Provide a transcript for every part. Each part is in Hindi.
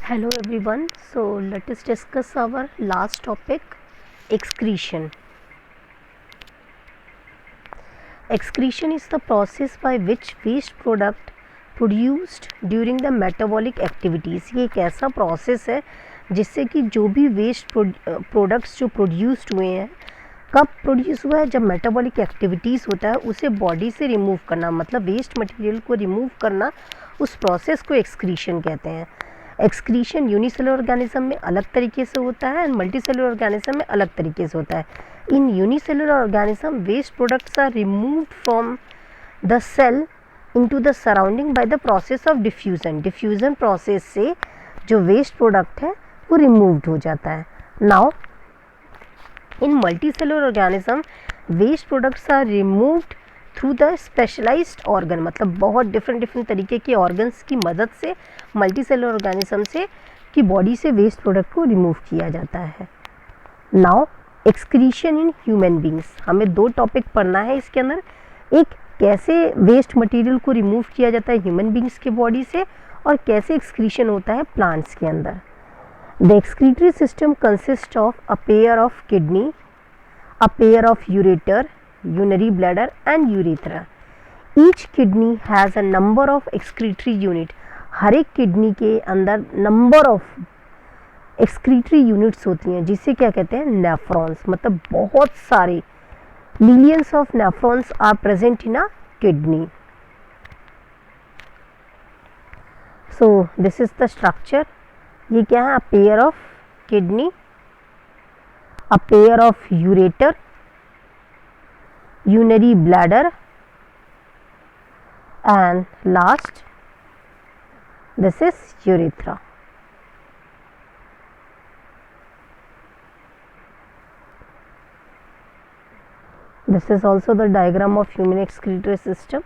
Hello everyone. So let us discuss our last topic, excretion. Excretion is the process by which waste product produced during the metabolic activities. ये एक ऐसा process है जिससे कि जो भी waste products जो produced हुए हैं, कब प्रोड्यूस हुआ है, जब मेटाबॉलिक एक्टिविटीज़ होता है उसे बॉडी से रिमूव करना, मतलब वेस्ट मटेरियल को रिमूव करना, उस प्रोसेस को एक्सक्रीशन कहते हैं. एक्सक्रीशन यूनिसेलुलर ऑर्गेनिज्म में अलग तरीके से होता है एंड मल्टीसेलुलर ऑर्गेनिज्म में अलग तरीके से होता है. In unicellular organism waste products are removed from the cell into the surrounding by the process of diffusion. Diffusion process से जो वेस्ट प्रोडक्ट है वो रिमूव्ड हो जाता है. Now in multicellular organism waste products are removed through the specialized organ, मतलब बहुत डिफरेंट तरीके के ऑर्गन्स की मदद से मल्टीसेलुलर ऑर्गेनिज्म से की बॉडी से वेस्ट प्रोडक्ट को रिमूव किया जाता है. Now excretion in human beings, हमें दो टॉपिक पढ़ना है इसके अंदर. एक, कैसे वेस्ट मटेरियल को रिमूव किया जाता है ह्यूमन बींग्स के बॉडी से, और कैसे एक्सक्रीशन होता है प्लांट्स के अंदर. The excretory system consists of a pair of kidney, a pair of ureter, urinary bladder and urethra. Each kidney has a number of excretory unit. हर एक किडनी के अंदर नंबर ऑफ एक्सक्रीटरी यूनिट्स होती हैं जिसे क्या कहते हैं, नेफ्रॉन्स. मतलब बहुत सारे millions of nephrons are present in a kidney. So this is the structure. ये क्या है, a pair of kidney, a pair of ureter, urinary bladder and last this is urethra. This is also the diagram of human excretory system.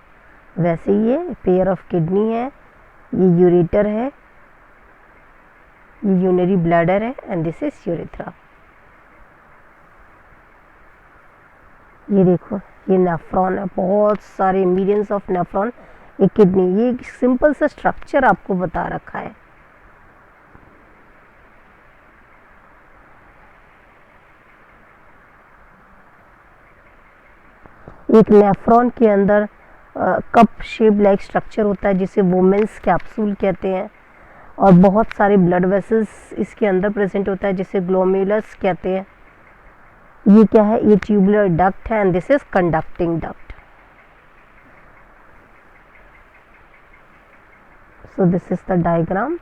वैसे ही है, पेयर ऑफ किडनी है, ये यूरेटर है, ये यूनरी ब्लैडर है एंड दिस इज यूरेथ्रा. ये देखो, ये नेफ्रॉन है, बहुत सारे मिलियंस ऑफ नेफ्रॉन एक किडनी. ये एक सिंपल सा स्ट्रक्चर आपको बता रखा है. एक नेफ्रॉन के अंदर कप शेप लाइक स्ट्रक्चर होता है जिसे वोमेन्स कैप्सूल कहते हैं, और बहुत सारे ब्लड वेसल्स इसके अंदर प्रेजेंट होता है जिसे ग्लोमेरुलस कहते हैं. ये क्या है, ये ट्यूबुलर डक्ट है and this is conducting duct. So this is the diagram.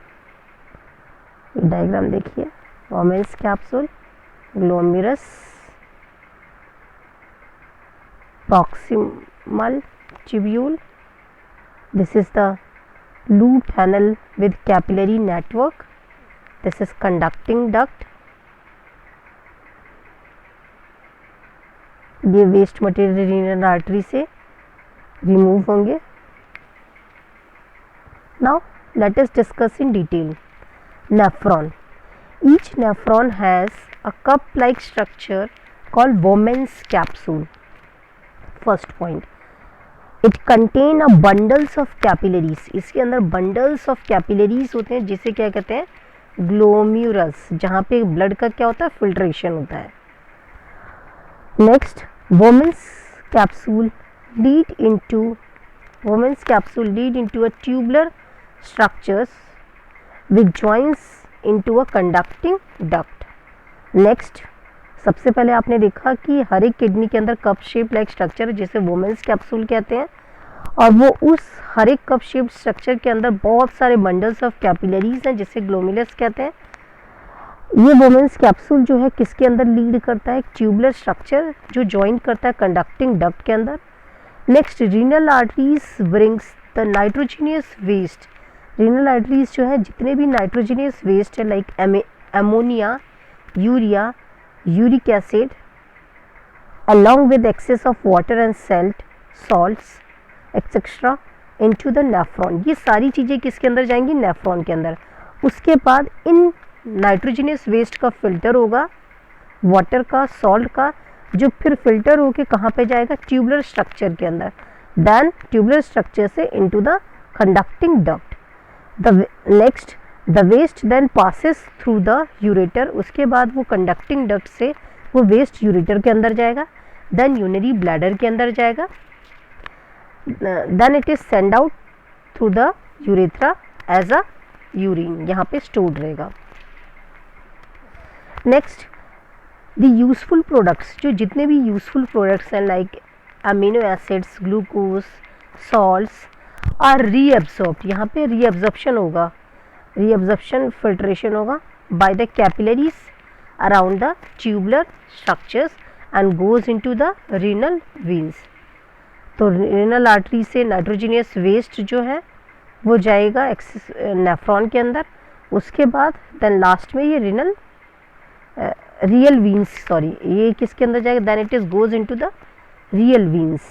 ये डायग्राम देखिए, women's capsule, glomerulus, proximal tubule. This is the loop tunnel with capillary network. This is conducting duct. ये वेस्ट मटेरियल रीनल आर्टरी से रिमूव होंगे. Now let us discuss in detail. Nephron. Each nephron has a cup-like structure called Bowman's capsule. First point, it contain a bundles of capillaries. इसके अंदर bundles of capillaries होते हैं जिसे क्या कहते हैं, ग्लोम्युरस, जहाँ पे ब्लड का क्या होता है, फिल्ट्रेशन होता है. Next, women's capsule lead into a tubular structures which joins into a conducting duct. Next, सबसे पहले आपने देखा कि हर एक किडनी के अंदर कप शेप लाइक स्ट्रक्चर है जिसे वोमेन्स कैप्सूल कहते हैं, और वो उस हर एक कप शेप स्ट्रक्चर के अंदर बहुत सारे बंडल्स ऑफ कैपिलरीज हैं जिसे ग्लोमेरुलस कहते हैं. ये वोमेन्स कैप्सूल जो है किसके अंदर लीड करता है, ट्यूबुलर स्ट्रक्चर जो ज्वाइन करता है कंडक्टिंग डक्ट के अंदर. Next, renal arteries brings the nitrogenous waste. Renal arteries जो है जितने भी नाइट्रोजीनियस वेस्ट है like ammonia, urea, uric acid along with excess of water and salts etc into the nephron. ये सारी चीज़ें किसके अंदर जाएंगी, नेफ्रॉन के अंदर. उसके बाद इन नाइट्रोजनियस वेस्ट का फिल्टर होगा, वाटर का, सॉल्ट का, जो फिर फिल्टर होके कहाँ पे जाएगा, ट्यूबुलर स्ट्रक्चर के अंदर. देन ट्यूबुलर स्ट्रक्चर से into the conducting duct. The next, the waste then passes through the ureter, उसके बाद वो कंडक्टिंग डक्ट से वो वेस्ट यूरेटर के अंदर जाएगा, देन यूरिनरी ब्लैडर के अंदर जाएगा, then it is send out through the urethra as a urine, यहाँ पे स्टोर्ड रहेगा। नेक्स्ट द यूजफुल प्रोडक्ट्स, जो जितने भी यूजफुल प्रोडक्ट्स हैं like amino acids, glucose, salts are reabsorbed, यहाँ पे रीअब्जॉर्प्शन होगा, रीअब्जॉर्प्शन फिल्ट्रेशन होगा by the capillaries around the tubular structures and goes into the renal veins. तो रीनल आर्टरी से नाइट्रोजनियस वेस्ट जो है वो जाएगा नेफ्रॉन के अंदर, उसके बाद देन लास्ट में ये रीनल रियल वीन्स, सॉरी ये किसके अंदर जाएगा, then it is goes into the रियल veins.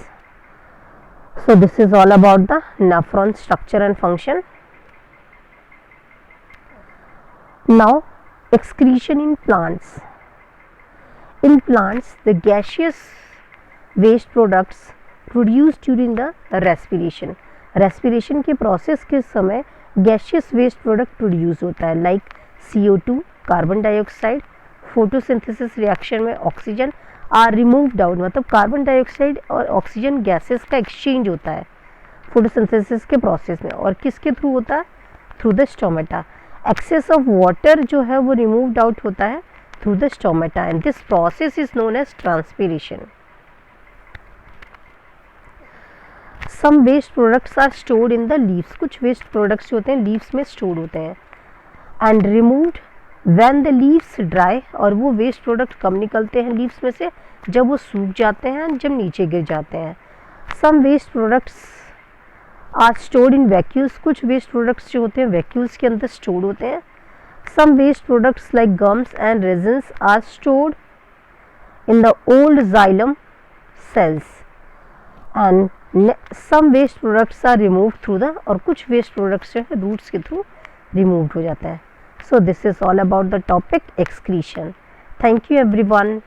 So this is all about the nephron structure and function. Now excretion in plants. In plants, the gaseous waste products produced during the respiration. Respiration के process के समय gaseous waste product produce होता है like CO2, carbon dioxide, photosynthesis reaction में oxygen are removed out, मतलब कार्बन डाइऑक्साइड और ऑक्सीजन गैसेस का एक्सचेंज होता है फोटोसिंथेसिस के प्रोसेस में, और किसके थ्रू होता है, through the stomata. Excess of water जो है वो रिमूव्ड आउट होता है through the stomata and this process is known as transpiration. Some waste products are stored in the leaves, कुछ वेस्ट प्रोडक्ट्स जो होते हैं लीव्स में स्टोर होते हैं, and removed when the leaves dry, और वो वेस्ट प्रोडक्ट कब निकलते हैं लीव्स में से, जब वो सूख जाते हैं, जब नीचे गिर जाते हैं। Some waste products are stored in vacuoles, कुछ वेस्ट प्रोडक्ट्स जो होते हैं वैक्यूल्स के अंदर स्टोर्ड होते हैं। Some waste products like gums and resins are stored in the old xylem cells, and some waste products are remove through the, और कुछ वेस्ट प्रोडक्ट्स जो है रूट्स के थ्रू रिमूव हो जाता है। सो this is all about the topic excretion. Thank you everyone.